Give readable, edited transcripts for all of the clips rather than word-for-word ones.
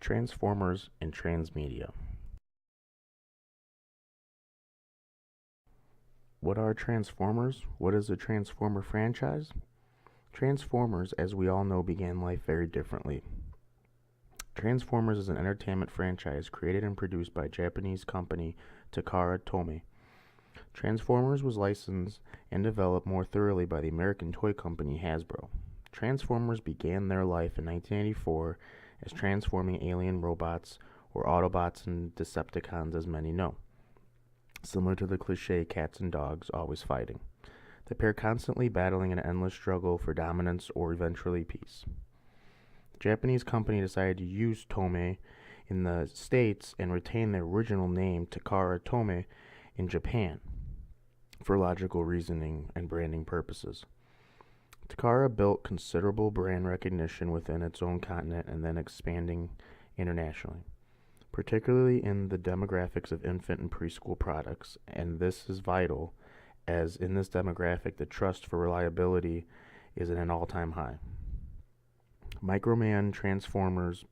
Transformers and Transmedia. What are Transformers? What is a Transformer franchise? Transformers, as we all know, began life very differently. Transformers is an entertainment franchise created and produced by Japanese company Takara Tomy. Transformers was licensed and developed more thoroughly by the American toy company Hasbro. Transformers began their life in 1984 as transforming alien robots, or Autobots and Decepticons as many know. Similar to the cliche cats and dogs always fighting, the pair constantly battling an endless struggle for dominance or eventually peace. The Japanese company decided to use Tomy in the States and retain their original name Takara Tomy in Japan for logical reasoning and branding purposes. Takara built considerable brand recognition within its own continent and then expanding internationally, particularly in the demographics of infant and preschool products, and this is vital as in this demographic the trust for reliability is at an all-time high. Microman, Transformers,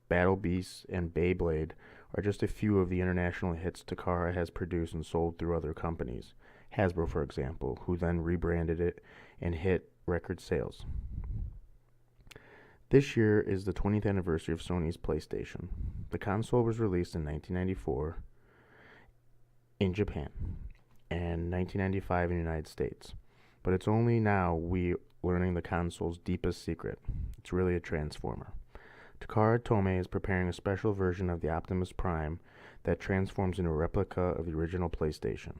Battle Beasts, and Beyblade are just a few of the international hits Takara has produced and sold through other companies. Hasbro, for example, who then rebranded it and hit record sales. This year is the 20th anniversary of Sony's PlayStation. The console was released in 1994 in Japan and 1995 in the United States. But it's only now we learning the console's deepest secret. It's really a transformer. Takara Tomy is preparing a special version of the Optimus Prime that transforms into a replica of the original PlayStation.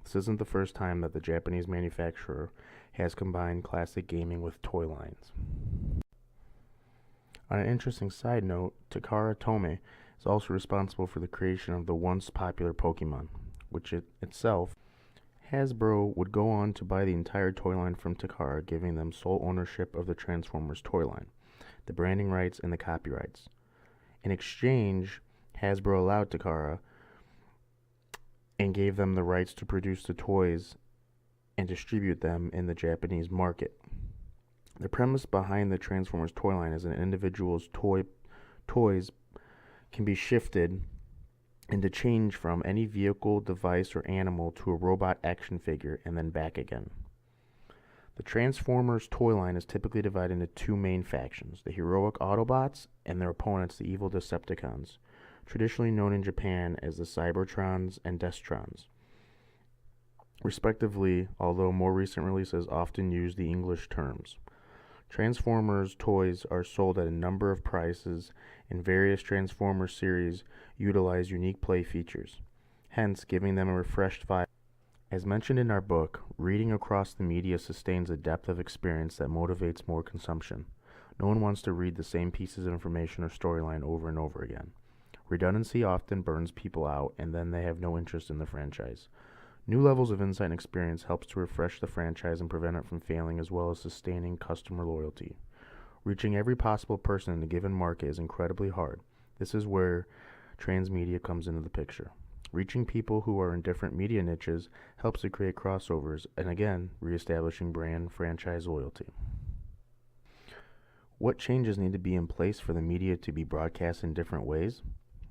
This isn't the first time that the Japanese manufacturer has combined classic gaming with toy lines. On an interesting side note, Takara Tomy is also responsible for the creation of the once popular Pokemon, which itself, Hasbro would go on to buy the entire toy line from Takara, giving them sole ownership of the Transformers toy line, the branding rights, and the copyrights. In exchange, Hasbro allowed Takara and gave them the rights to produce the toys and distribute them in the Japanese market. The premise behind the Transformers toy line is that an individual's toys can be shifted and to change from any vehicle, device, or animal to a robot action figure and then back again. The Transformers toy line is typically divided into two main factions, the heroic Autobots and their opponents, the evil Decepticons, traditionally known in Japan as the Cybertrons and Destrons, respectively, although more recent releases often use the English terms. Transformers toys are sold at a number of prices, and various Transformers series utilize unique play features, hence giving them a refreshed vibe. As mentioned in our book, reading across the media sustains a depth of experience that motivates more consumption. No one wants to read the same pieces of information or storyline over and over again. Redundancy often burns people out, and then they have no interest in the franchise. New levels of insight and experience helps to refresh the franchise and prevent it from failing, as well as sustaining customer loyalty. Reaching every possible person in a given market is incredibly hard. This is where Transmedia comes into the picture. Reaching people who are in different media niches helps to create crossovers and, again, reestablishing brand franchise loyalty. What changes need to be in place for the media to be broadcast in different ways?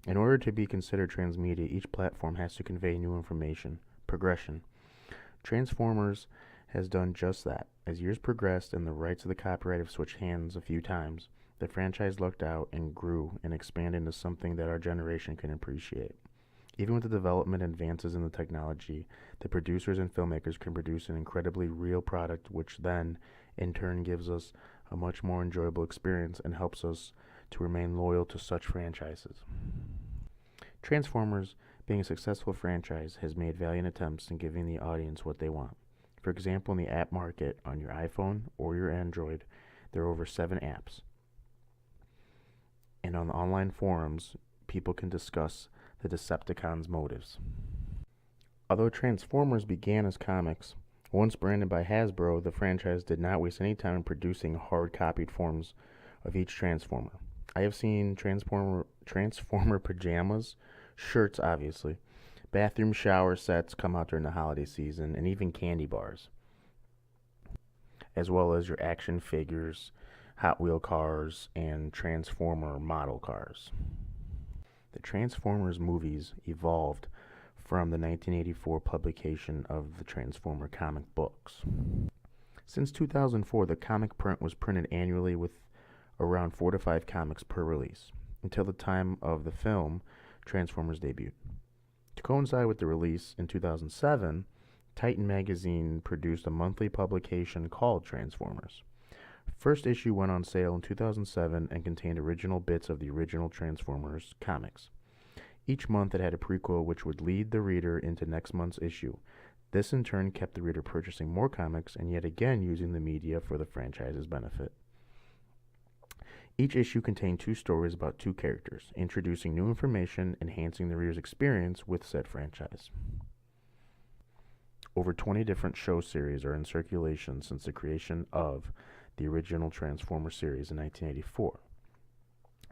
In order to be considered transmedia, each platform has to convey new information. Progression. Transformers has done just that. As years progressed and the rights of the copyright have switched hands a few times, the franchise looked out and grew and expanded into something that our generation can appreciate. Even with the development and advances in the technology, the producers and filmmakers can produce an incredibly real product, which then, in turn, gives us a much more enjoyable experience and helps us to remain loyal to such franchises. Transformers, being a successful franchise, has made valiant attempts in giving the audience what they want. For example, in the app market on your iPhone or your Android, there are over 7 apps. And on the online forums, people can discuss the Decepticons' motives. Although Transformers began as comics, once branded by Hasbro, the franchise did not waste any time in producing hard-copied forms of each Transformer. I have seen Transformer pajamas, shirts obviously, bathroom shower sets come out during the holiday season, and even candy bars, as well as your action figures, Hot Wheel cars, and Transformer model cars. The Transformers movies evolved from the 1984 publication of the Transformer comic books. Since 2004, the comic print was printed annually with around 4 to 5 comics per release, until the time of the film Transformers debuted. To coincide with the release in 2007, Titan magazine produced a monthly publication called Transformers. First issue went on sale in 2007 and contained original bits of the original Transformers comics. Each month it had a prequel which would lead the reader into next month's issue. This in turn kept the reader purchasing more comics and yet again using the media for the franchise's benefit. Each issue contained 2 stories about 2 characters, introducing new information, enhancing the reader's experience with said franchise. Over 20 different show series are in circulation since the creation of the original Transformers series in 1984.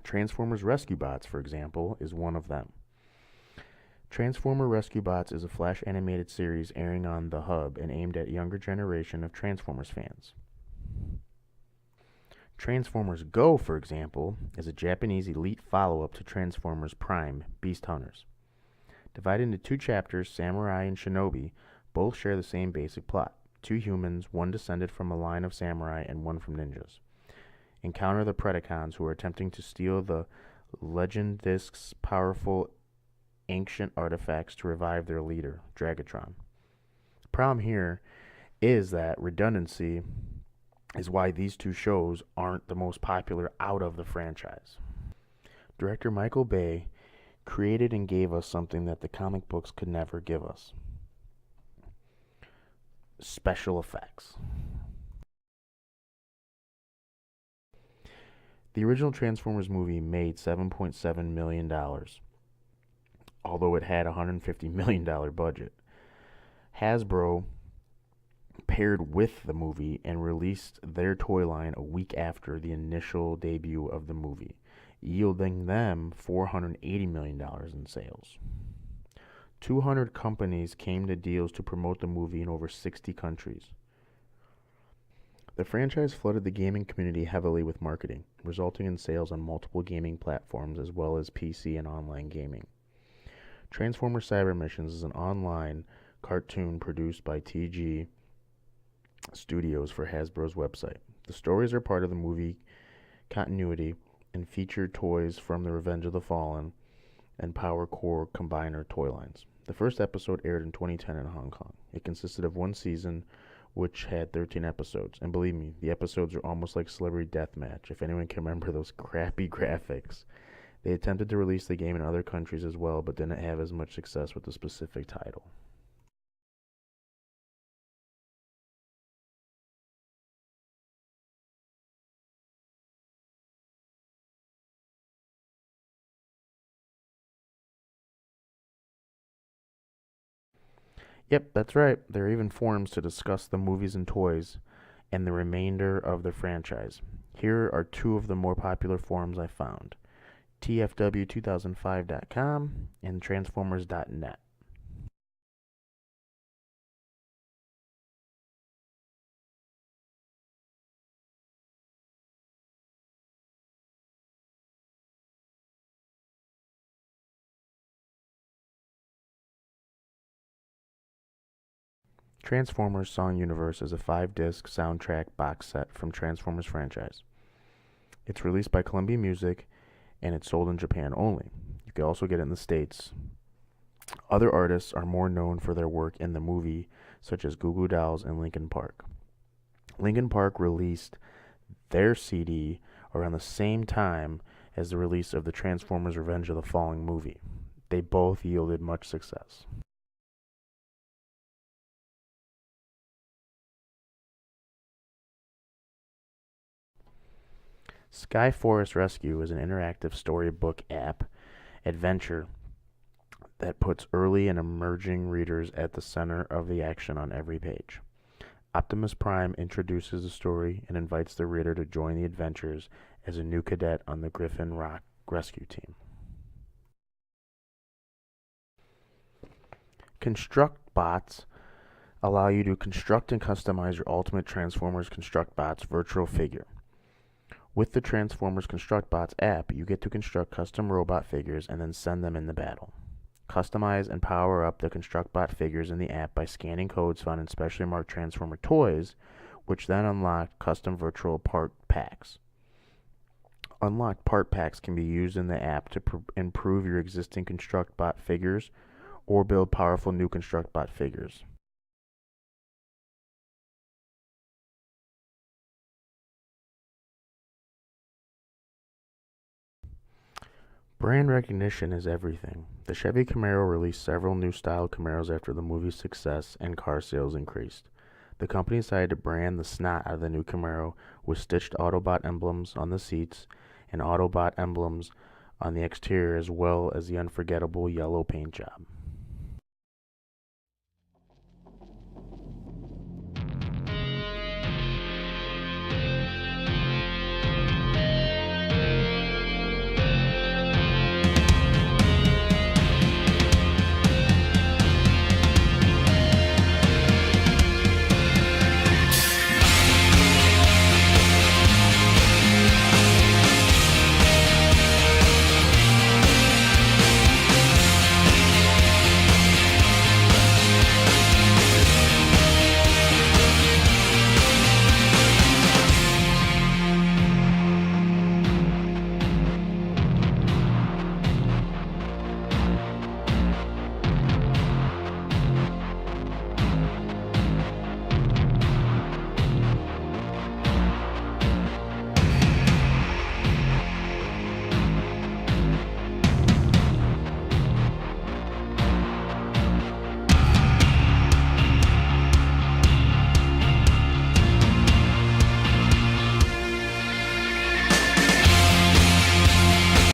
Transformers Rescue Bots, for example, is one of them. Transformer Rescue Bots is a Flash animated series airing on the Hub and aimed at a younger generation of Transformers fans. Transformers Go, for example, is a Japanese elite follow-up to Transformers Prime Beast Hunters. Divided into 2 chapters, Samurai and Shinobi both share the same basic plot. 2 humans, one descended from a line of samurai and one from ninjas, encounter the Predacons who are attempting to steal the Legend Disc's powerful ancient artifacts to revive their leader, Dragatron. The problem here is that redundancy is why these 2 shows aren't the most popular out of the franchise. Director Michael Bay created and gave us something that the comic books could never give us: special effects. The original Transformers movie made $7.7 million, although it had a $150 million budget. Hasbro paired with the movie and released their toy line a week after the initial debut of the movie, yielding them $480 million in sales. 200 companies came to deals to promote the movie in over 60 countries. The franchise flooded the gaming community heavily with marketing, resulting in sales on multiple gaming platforms as well as PC and online gaming. Transformers Cyber Missions is an online cartoon produced by TG Studios for Hasbro's website. The stories are part of the movie continuity and feature toys from the Revenge of the Fallen and Power Core Combiner toy lines. The first episode aired in 2010 in Hong Kong. It consisted of 1 season, which had 13 episodes. And believe me, the episodes are almost like Celebrity Deathmatch, if anyone can remember those crappy graphics. They attempted to release the game in other countries as well, but didn't have as much success with the specific title. Yep, that's right. There are even forums to discuss the movies and toys and the remainder of the franchise. Here are 2 of the more popular forums I found: TFW2005.com and Transformers.net. Transformers Song Universe is a 5-disc soundtrack box set from Transformers franchise. It's released by Columbia Music and it's sold in Japan only. You can also get it in the States. Other artists are more known for their work in the movie, such as Goo Goo Dolls and Linkin Park. Linkin Park released their CD around the same time as the release of the Transformers Revenge of the Fallen movie. They both yielded much success. Sky Forest Rescue is an interactive storybook app adventure that puts early and emerging readers at the center of the action on every page. Optimus Prime introduces the story and invites the reader to join the adventures as a new cadet on the Griffin Rock rescue team. Construct Bots allow you to construct and customize your ultimate Transformers Construct Bots virtual figure. With the Transformers ConstructBots app, you get to construct custom robot figures and then send them into battle. Customize and power up the ConstructBot figures in the app by scanning codes found in specially marked Transformer toys, which then unlock custom virtual part packs. Unlocked part packs can be used in the app to improve your existing ConstructBot figures or build powerful new ConstructBot figures. Brand recognition is everything. The Chevy Camaro released several new style Camaros after the movie's success and car sales increased. The company decided to brand the snot out of the new Camaro with stitched Autobot emblems on the seats and Autobot emblems on the exterior, as well as the unforgettable yellow paint job.